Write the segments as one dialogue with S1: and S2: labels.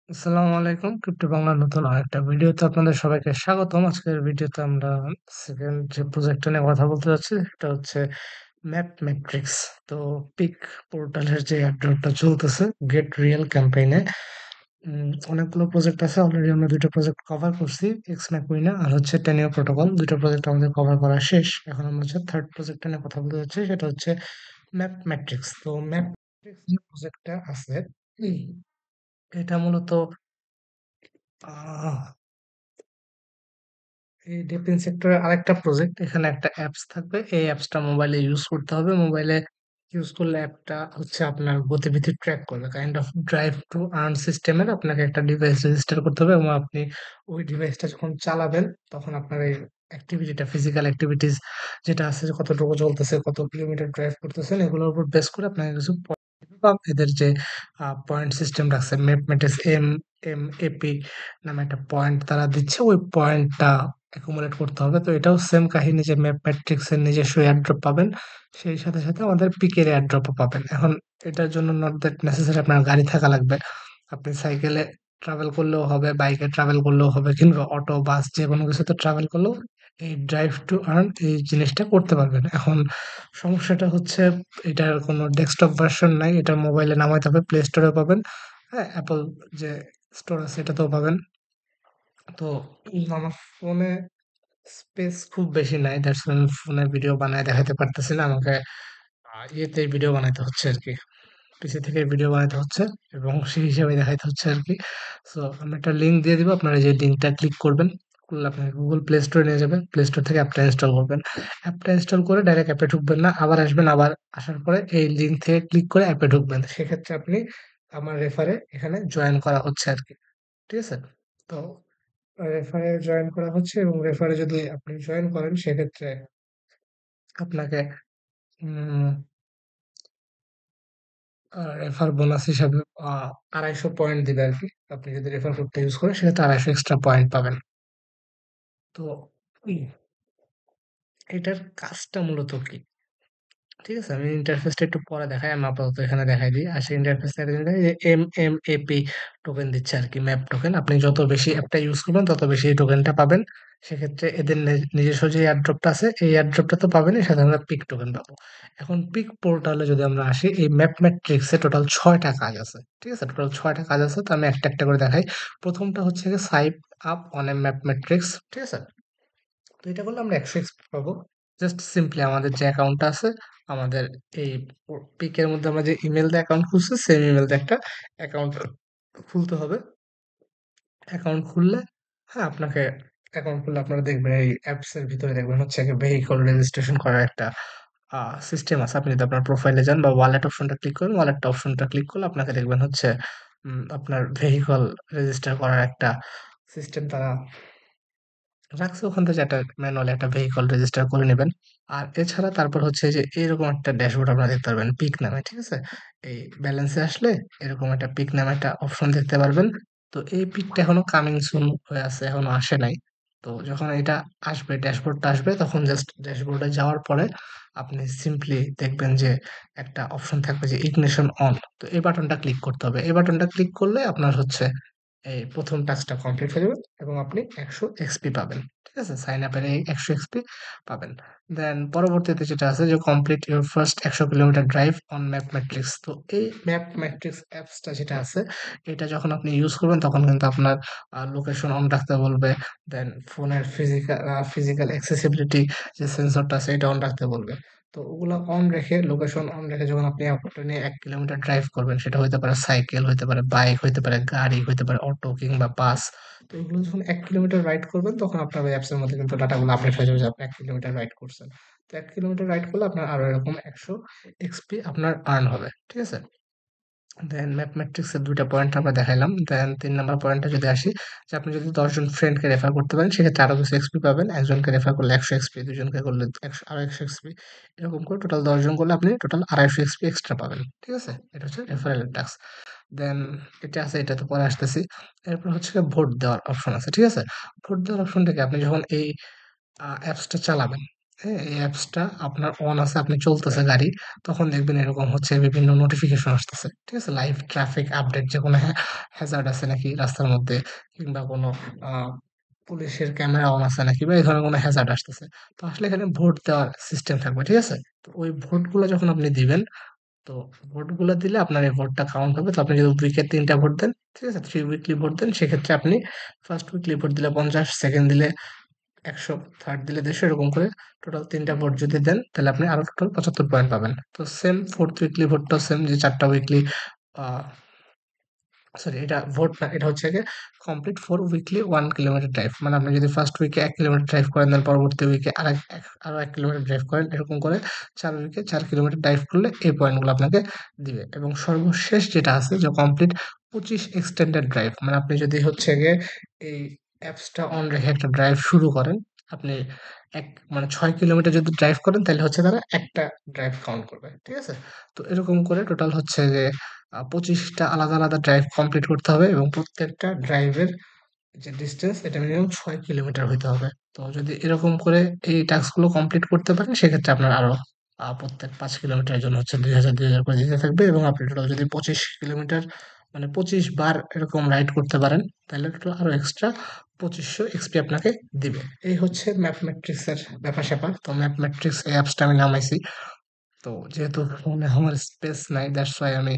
S1: আসসালামু আলাইকুম। ক্রিপ্টো বাংলার নতুন আরেকটা ভিডিওতে আপনাদের সবাইকে স্বাগতম। আজকের ভিডিওতে আমরা সেকেন্ড যে প্রজেক্টটা নিয়ে কথা বলতে যাচ্ছি সেটা হচ্ছে ম্যাপ ম্যাট্রিক্স। তো পিক পোর্টালের যে এয়ারড্রপটা চলতেছে গেট রিয়েল ক্যাম্পেইনে অনেকগুলো প্রজেক্ট আছে। অলরেডি আমরা ২ টা প্রজেক্ট কভার করছি। এক্স ম্যাকুইনা আর হচ্ছে টেনিও প্রোটোকল। ২ টা প্রজেক্ট আমাদের কভার করা শেষ। এখন আমরা হচ্ছে থার্ড প্রজেক্টটা নিয়ে কথা বলতে যাচ্ছি সেটা হচ্ছে ম্যাপ ম্যাট্রিক্স। তো ম্যাপ ম্যাট্রিক্স যে প্রজেক্টটা আছে উম, এটা মূলত আহ এই ডিফেন্স সেক্টরের আরেকটা প্রজেক্ট। এখানে একটা অ্যাপস থাকবে। এই অ্যাপসটা মোবাইলে ইউজ করতে হবে। মোবাইলে ইউজ করলে অ্যাপটা হচ্ছে আপনার গতিবিধি ট্র্যাক করবে। Kind of drive to earn সিস্টেমের আপনাকে একটা ডিভাইস রেজিস্টার করতে হবে এবং আপনি ওই ডিভাইসটা যখন চালাবেন তখন আপনার এই অ্যাক্টিভিটিটা ফিজিক্যাল অ্যাক্টিভিটিস যেটা আছে যে কতটুকু চলতেছে, কত কিলোমিটার ড্রাইভ করতেছেন এগুলোর উপর বেস করে আপনাকে কিছু বা এদের যে পয়েন্ট সিস্টেম রাখছে ম্যাথমেটিক্স এমএপি নামে একটা পয়েন্ট তারা দিচ্ছে, ওই পয়েন্টটা অ্যাকুমুলেট করতে হবে। তো এটাও সেম কাহিনী যে ম্যাপ ম্যাট্রিক্স এর নিজস্ব এয়ারড্রপ পাবেন, সেই সাথে সাথে আমাদের পিকের এয়ারড্রপও পাবেন। এখন এটার জন্য নট দ্যাট নেসেসারি আপনার গাড়ি থাকা লাগবে। আপনি সাইকেলে ট্রাভেল করলেও হবে, বাইকে ট্রাভেল করলেও হবে, কিংবা অটো বাস যে কোনো কিছুতে ট্রাভেল করলেও এই ড্রাইভ টু আর্ন এই জিনিসটা করতে পারবেন। এখন সমস্যাটা হচ্ছে এটার কোনো ডেস্কটপ ভার্সন নাই। এটা মোবাইলে নামাইতে হবে, প্লে স্টোরে পাবেন। হ্যাঁ, অ্যাপল যে স্টোর আছে এটাতেও পাবেন। তো আমার ফোনে স্পেস খুব বেশি নাই, দ্যাটস আমি ফোনে ভিডিও বানায় দেখাতে পারতেছি না। আমাকে ইয়েতেই ভিডিও বানাইতে হচ্ছে আর কি, পিসি থেকে ভিডিও বানাইতে হচ্ছে এবং সেই হিসাবে দেখাইতে হচ্ছে আর কি। সো আমি একটা লিঙ্ক দিয়ে দিব, আপনারা যে লিঙ্কটা ক্লিক করবেন, করলে আপনাকে গুগল প্লে স্টোরে নিয়ে যাবে। প্লে স্টোর থেকে অ্যাপটা ইনস্টল করবেন। অ্যাপটা ইনস্টল করে ডাইরেক্ট অ্যাপে ঢুকবেন না, আবার আসবেন, আবার আসার পরে এই লিঙ্ক থেকে ক্লিক করে অ্যাপে ঢুকবেন। সেক্ষেত্রে আপনি আমার রেফারে এখানে জয়েন করা হচ্ছে আর কি। ঠিক আছে? তো রেফারে জয়েন করা হচ্ছে এবং রেফারে যদি আপনি জয়েন করেন সেক্ষেত্রে আপনাকে উম, রেফার বোনাস হিসাবে ২৫০ পয়েন্ট দিবে আর কি। আপনি যদি রেফার কোডটা ইউজ করেন সেক্ষেত্রে ২৫০ এক্সট্রা পয়েন্ট পাবেন। তো উম, এটার কাজটা মূলত কি? ঠিক আছে, আমি ইন্টারফেসটা একটু পরে দেখাই, আমি আপাতত এখানে দেখাই দিই। আর সেই ইন্টারফেসটা এমএমএপি টোকেন দিচ্ছে আর কি, ম্যাপ টোকেন। আপনি যত বেশি অ্যাপটা ইউজ করবেন তত বেশি এই টোকেনটা পাবেন। সেক্ষেত্রে এদের নিজস্ব যে এয়ারড্রপটা আছে এই এয়ারড্রপটা তো পাবেনই, সাথে আমরা পিক টোকেন পাবো। এখন পিক পোর্টালে যদি আমরা আসি, এই ম্যাপ ম্যাট্রিক্সে টোটাল ৬টা কাজ আছে। ঠিক আছে, টোটাল ৬টা কাজ আছে। তো আমি একটা একটা করে দেখাই। প্রথমটা হচ্ছে গিয়ে সাইপ up on a map matrix. ঠিক আছে, তো এটা করলে আমরা ১০০ এক্সপি পাবো। জাস্ট সিম্পলি আমাদের যে অ্যাকাউন্টটা আছে, আমাদের এই পিকের মধ্যে আমরা যে ইমেল দিয়ে অ্যাকাউন্ট খুলছি সেম ইমেল দিয়ে একটা অ্যাকাউন্ট খুলতে হবে। অ্যাকাউন্ট খুললে, হ্যাঁ, আপনাকে অ্যাকাউন্ট খুললে আপনারা দেখবেন এই অ্যাপস এর ভিতরে দেখবেন হচ্ছে ভেহিকল রেজিস্ট্রেশন করার একটা সিস্টেম আছে। আপনি যদি আপনার প্রোফাইলে যান বা ওয়ালেট অপশনটা ক্লিক করেন, ওয়ালেট অপশনটা ক্লিক করলে আপনাকে দেখবেন হচ্ছে আপনার ভেহিকল রেজিস্টার করার একটা সিস্টেম তারা রাখছে। ওখান থেকে একটা ম্যানুয়ালি একটা ভেহিকল রেজিস্টার করে নেবেন। আর এছাড়া তারপর হচ্ছে যে এরকম একটা ড্যাশবোর্ড আপনারা দেখতে পারবেন পিক নামে। ঠিক আছে, এই ব্যালেন্সে আসলে এরকম একটা পিক নামে একটা অপশন দেখতে পারবেন। তো এই পিকটা এখনো কামিং সুন হয়ে আছে, এখনো আসে নাই। তো যখন এটা আসবে, ড্যাশবোর্ডটা আসবে, তখন জাস্ট ড্যাশবোর্ডে যাওয়ার পরে আপনি সিম্পলি দেখবেন যে একটা অপশন থাকবে যে ইগনিশন অন। তো এই বাটনটা ক্লিক করতে হবে। এই বাটনটা ক্লিক করলে আপনার হচ্ছে এই প্রথম টাস্কটা কমপ্লিট হয়ে যাবে এবং আপনি ১০০ এক্সপি পাবেন। ঠিক আছে? সাইন আপের এই ১০০ এক্সপি পাবেন। দেন পরবর্তীতে যেটা আছে যে complete your first ১০০ kilometre drive on map matrix. তো এই ম্যাপ ম্যাট্রিক্স অ্যাপসটা যেটা আছে, এটা যখন আপনি ইউজ করবেন তখন কিন্তু আপনার লোকেশন অন রাখতে বলবে। দেন ফোনের ফিজিক্যাল অ্যাক্সেসিবিলিটি যে সেন্সরটা আছে এটা অন রাখতে বলবে। তো ওগুলা অন রেখে, লোকেশন অন রেখে যখন আপনি অটো নিয়ে ১ কিলোমিটার ড্রাইভ করবেন, সেটা হইতে পারে সাইকেল, হইতে পারে বাইক, হইতে পারে গাড়ি, হইতে পারে অটো কিংবা বাস। তো এগুলো যখন ১ কিলোমিটার রাইড করবেন তখন আপনার ওই অ্যাপস এর মধ্যে কিন্তু ডাটাগুলো আপডেট হয়ে যাবে যে আপনি ১ কিলোমিটার রাইড করছেন। তো ১ কিলোমিটার রাইড করলে আপনার আরো এরকম ১০০ এক্সপি আপনার আর্ন হবে। ঠিক আছে? দেন ম্যাথমেটিক্সের ২ টা পয়েন্ট আমরা দেখাইলাম। দেন ৩ নাম্বার পয়েন্টে যদি আসি, যে আপনি যদি ১০ জন ফ্রেন্ডকে রেফার করতে পারেন সেক্ষেত্রে আরো কিছু এক্সপি পাবেন। একজনকে রেফার করলে ১০০ এক্সপি, ২ জনকে করলে আরো ১০০ এক্সপি। এরকম করে টোটাল ১০ জন করলে আপনি টোটাল ২৫০ এক্সপি এক্সট্রা পাবেন। ঠিক আছে? এটা হচ্ছে রেফারেল টাস্ক। দেন এটা আছে, এটাতে পরে আসতেছি। এরপর হচ্ছে গিয়ে ভোট দেওয়ার অপশন আছে। ঠিক আছে? ভোট দেওয়ার অপশনটা কি? আপনি যখন এই অ্যাপসটা চালাবেন, হ্যাঁ, এই অ্যাপসটা আপনার অন আছে, আপনি চলতেছে গাড়ি, তখন দেখবেন এরকম হচ্ছে বিভিন্ন নোটিফিকেশন আসতেছে। ঠিক আছে? লাইভ ট্রাফিক আপডেট, যে কোনো হ্যাজার্ড আছে নাকি রাস্তার মধ্যে, কিংবা কোনো আ পুলিশের ক্যামেরা অন আছে নাকি, বা এই ধরনের কোনো হ্যাজার্ড আসতেছে। তো আসলে এখানে ভোট দেওয়ার সিস্টেম থাকবে। ঠিক আছে? তো ওই ভোটগুলো যখন আপনি দিবেন, তো ভোটগুলো দিলে আপনার এই ভোটটা কাউন্ট হবে। তো আপনি যদি উইকে ৩ টা ভোট দেন, ঠিক আছে? 3 উইকলি ভোট দেন, সেক্ষেত্রে আপনি ফার্স্ট উইকলি ভোট দিলে ৫০, সেকেন্ড দিলে ১০০, থার্ড দিলে ১৫০, এরকম করে টোটাল ৩ টা ভোট যদি দেন, তাহলে আপনি আরো টোটাল ৭৫ পয়েন্ট পাবেন। তো সেম ফোর্থ উইকলি ভোটটাও সেম, যে ৪ টা উইকলি আ সরি, এটা ভোট না, এটা হচ্ছে গিয়ে কমপ্লিট 4 উইকলি 1 কিলোমিটার ড্রাইভ। মানে আপনি যদি ফার্স্ট উইকে ১ কিলোমিটার ড্রাইভ করেন, দেন পরবর্তী উইকে আরো ১ কিলোমিটার ড্রাইভ করেন, এরকম করে ৪ উইকে ৪ কিলোমিটার ড্রাইভ করলে এই পয়েন্টগুলো আপনাকে দিবে। এবং সর্বশেষ যেটা আছে, যে কমপ্লিট ২৫ এক্সটেন্ডেড ড্রাইভ। মানে আপনি যদি হচ্ছে গিয়ে এই অ্যাপসটা অন রেখে একটা ড্রাইভ শুরু করেন, আপনি এক মানে ৬ কিলোমিটার যদি ড্রাইভ করেন, তাহলে হচ্ছে তারা একটা ড্রাইভ কাউন্ট করবে। ঠিক আছে? তো এরকম করে টোটাল হচ্ছে যে ২৫ টা আলাদা, আলাদা ড্রাইভ কমপ্লিট করতে হবে, এবং প্রত্যেকটা ড্রাইভের যে ডিসট্যান্স, এটা মিনিমাম ৬ কিলোমিটার হইতে হবে। তো যদি এরকম করে এই টাস্ক গুলো কমপ্লিট করতে পারেন, সেক্ষেত্রে আপনার আরো প্রত্যেক ৫ কিলোমিটারের জন্য হচ্ছে ২,০০০, ২,০০০ করে দিতে থাকবে, এবং আপনি টোটাল যদি ২৫ কিলোমিটার মানে ২৫ বার এরকম রাইড করতে পারেন, তাহলে টোটাল আরো এক্সট্রা ২৫০০ এক্সপি আপনাকে দিবে। এই হচ্ছে ম্যাথমেট্রিক্স এর ব্যাপার-স্যাপার। তো ম্যাথমেট্রিক্স এই অ্যাপসটা আমি নামাইছি। তো যেহেতু ফোনে আমার স্পেস নাই, দ্যাটস ওয়াই আমি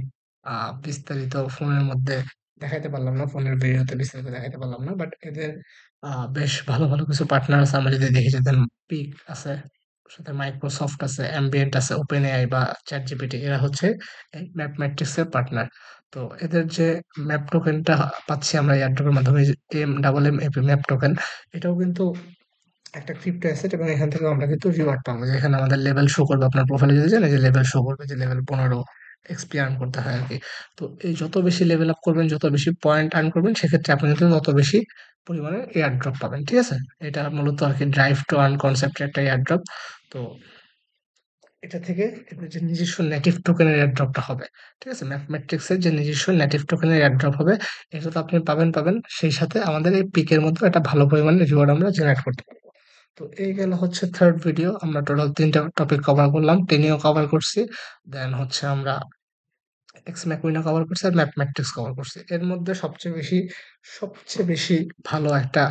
S1: বিস্তারিত ফোনের মধ্যে দেখাইতে পারলাম না, ফোনের ভিডিওতে বিস্তারিত দেখাইতে পারলাম না। বাট এদের বেশ ভালো ভালো কিছু পার্টনার আছে। আমরা যদি দেখি, যে পিক আছে, সাথে মাইক্রোসফট আছে, অ্যাম্বিয়েন্ট আছে, ওপেন এআই বা চ্যাট জিপিটি, এরা হচ্ছে এই ম্যাথমেট্রিক্স এর পার্টনার। তো এদের যে ম্যাপ টোকেনটা পাচ্ছি আমরা এয়ারড্রপের মাধ্যমে, এম ম্যাপ টোকেন, এটাও কিন্তু একটা ক্রিপ্টো অ্যাসেট, এবং এখান থেকে আমরা কিন্তু রিওয়ার্ড পাবো। যেখানে আমাদের লেভেল শো করবে, আপনার প্রোফাইলে যদি যান, এই যে লেভেল শো করবে, যে লেভেল ১৫ এক্সপি আর্ন করতে হয় আরকি। তো এই যত বেশি লেভেল আপ করবেন, যত বেশি পয়েন্ট আর্ন করবেন, সেক্ষেত্রে আপনি কিন্তু তত বেশি পরিমাণে এয়ার ড্রপ পাবেন। ঠিক আছে? এটা মূলত আরকি ড্রাইভ টু আর্ন কনসেপ্টের একটা এয়ার ড্রপ। তো এটা থেকে এদের যে নিজস্ব নেটিভ টোকেনের এয়ার ড্রপটা হবে। ঠিক আছে? ম্যাথমেট্রিক্স এর যে নিজস্ব নেটিভ টোকেনের এয়ার ড্রপ হবে, এটা তো আপনি পাবেন। সেই সাথে আমাদের এই পিকের মধ্যেও একটা ভালো পরিমাণে রিওয়ার্ড আমরা জেনারেট করতে পারবো। তো এই গেল হচ্ছে থার্ড ভিডিও। আমরা টোটাল ৩ টা টপিক কভার করলাম। টেনিও কভার করছি। দেন হচ্ছে আমরা এক্স ম্যাকুইনা কভার করছি, আর ম্যাথমেটিক্স কভার করছি। এর মধ্যে সবচেয়ে বেশি ভালো একটা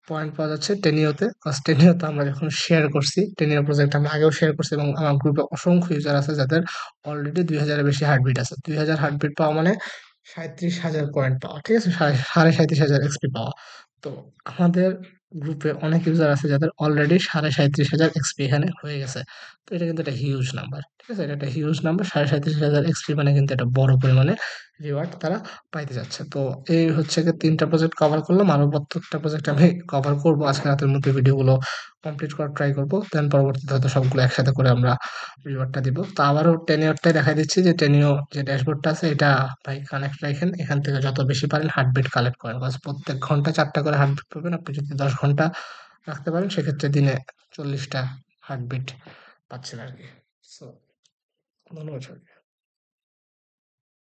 S1: পয়েন্ট পাওয়া যাচ্ছে টেনিওতে। কজ টেনিওতে আমরা যখন শেয়ার করছি, টেনিও প্রজেক্ট আমরা আগেও শেয়ার করছি, এবং আমার গ্রুপে অসংখ্য ইউজার আছে যাদের অলরেডি ২,০০০ এর বেশি হার্টবিট আছে। ২,০০০ হার্টবিট পাওয়া মানে ৩৭,০০০ পয়েন্ট পাওয়া। ঠিক আছে? ৩৭,৫০০ এক্সপি পাওয়া। তো আমাদের গ্রুপে অনেক ইউজার আছে যাদের অলরেডি ৩৭,৫০০ এক্সপি এখানে হয়ে গেছে। তো এটা কিন্তু একটা হিউজ নাম্বার। ঠিক আছে? এটা একটা হিউজ নাম্বার। ৩৭,৫০০ এক্সপি মানে কিন্তু একটা বড় পরিমাণে রিওয়ার্ড তারা পাইতে যাচ্ছে। তো এই হচ্ছে গিয়ে ৩ টা প্রজেক্ট কভার করলাম। আরো প্রত্যেকটা প্রজেক্ট আমি কভার করব। আজকে রাতের মধ্যে ভিডিওগুলো কমপ্লিট করার ট্রাই করব। দেন পরবর্তীতে হয়তো সবগুলো একসাথে করে আমরা রিওয়ার্ডটা দিব। তো আবারও টেনিওরটাই দেখাই দিচ্ছি, যে টেনিও যে ড্যাশবোর্ডটা আছে, এটা ভাই কানেক্ট রাখেন। এখান থেকে যত বেশি পারেন হার্টবিট কালেক্ট করেন। কজ প্রত্যেক ঘন্টায় ৪ টা করে হার্টবিট পাবেন। আপনি যদি ১০ ঘন্টা রাখতে পারেন, সেক্ষেত্রে দিনে ৪০ টা হার্টবিট পাচ্ছেন আরকি। সো ধন্যবাদ সবাইকে।